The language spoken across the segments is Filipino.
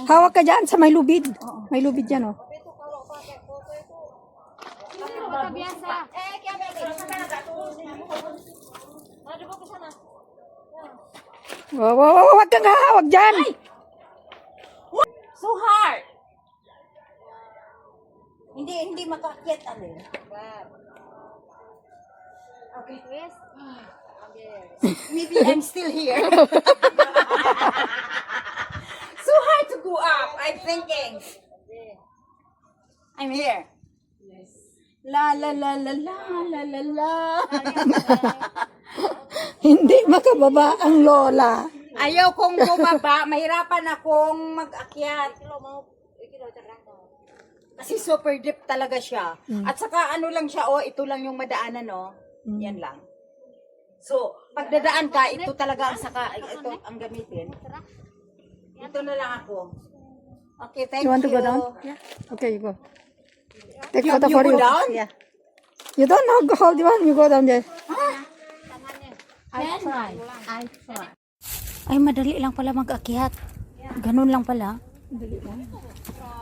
Hawak ka dyan sa may lubid. May lubid dyan, oh. Wow, wow, wow, wag kang hahawak dyan. So hard. Hindi makaakyat alin. Okay. Yes. Maybe I'm still here. So hard to go up. I'm thinking. I'm here. Yes. La la la la la la la la. Hindi makababa ang lola. Ayaw kong bumaba. Mahirapan akong mag-akyat. Kasi super deep talaga siya. At saka ano lang siya, oh, ito lang yung madaanan, no? Yan lang. So, pagdadaan ka, ito talaga ang ito ang gamitin. Ito na lang ako. Okay, thank you. You want to go down? Yeah. Okay, you go. Take You photo for go you. down? Yeah. You don't know hold the one. You go down there. I try. Ay, madali lang pala mag-akyat. Ganun lang pala. Dali lang.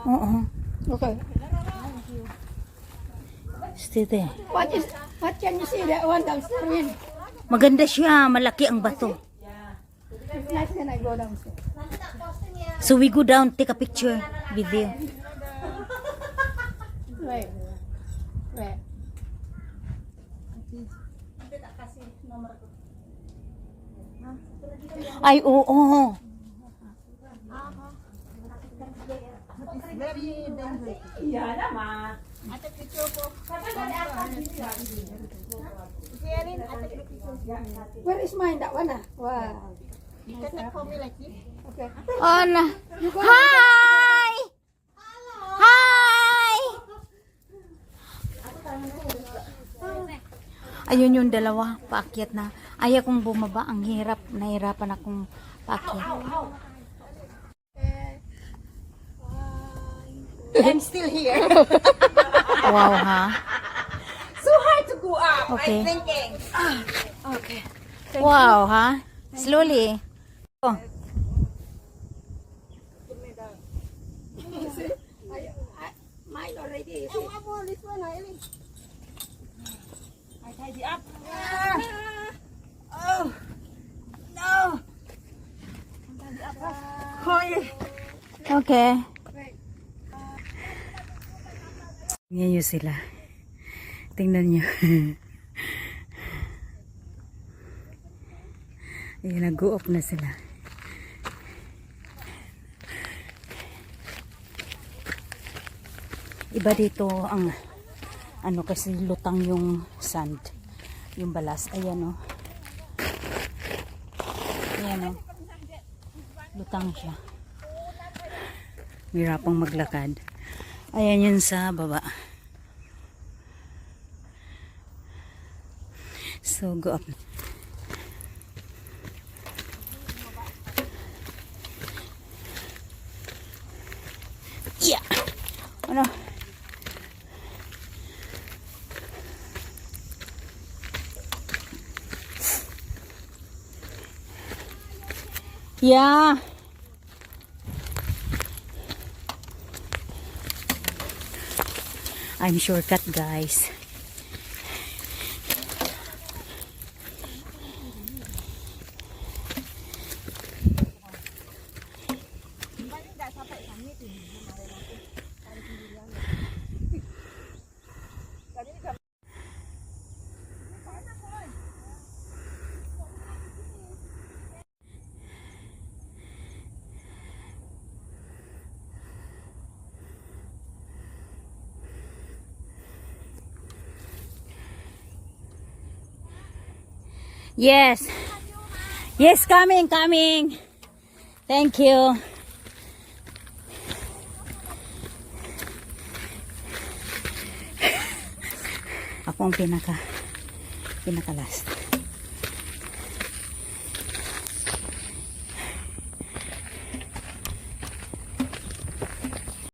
Oo. Okay. Stay there. What can you see that one downstairs? Maganda siya. Malaki ang bato. Next can I go downstairs? So we go down, take a picture, video. Wait. Wait. Ay, oo. Where is mine? That one, ah? Wow. Okay. On. Hi! Hi! Ayun yung dalawa, paakyat na. Ayaw kong bumaba, ang hirap. Nahirapan akong paakyat. I'm still here. Wow, ha? So hard to go up, Okay. I'm thinking. Okay. Wow, ha? Slowly. Oh. Mine already. This one, I tidy up. Oh. No. Okay. Ngayon sila. Tingnan nyo. Ayun, nag-go up na sila. Iba dito ang ano kasi lutang yung sand, yung balas. Ayan, oh. Ayan, oh. Lutang siya. Hirapang maglakad. Ayan yun sa baba. So go up. Yeah. Ano? Yeah. I'm shortcut, guys. Yes. Yes, coming. Thank you. Ako ang pinaka last.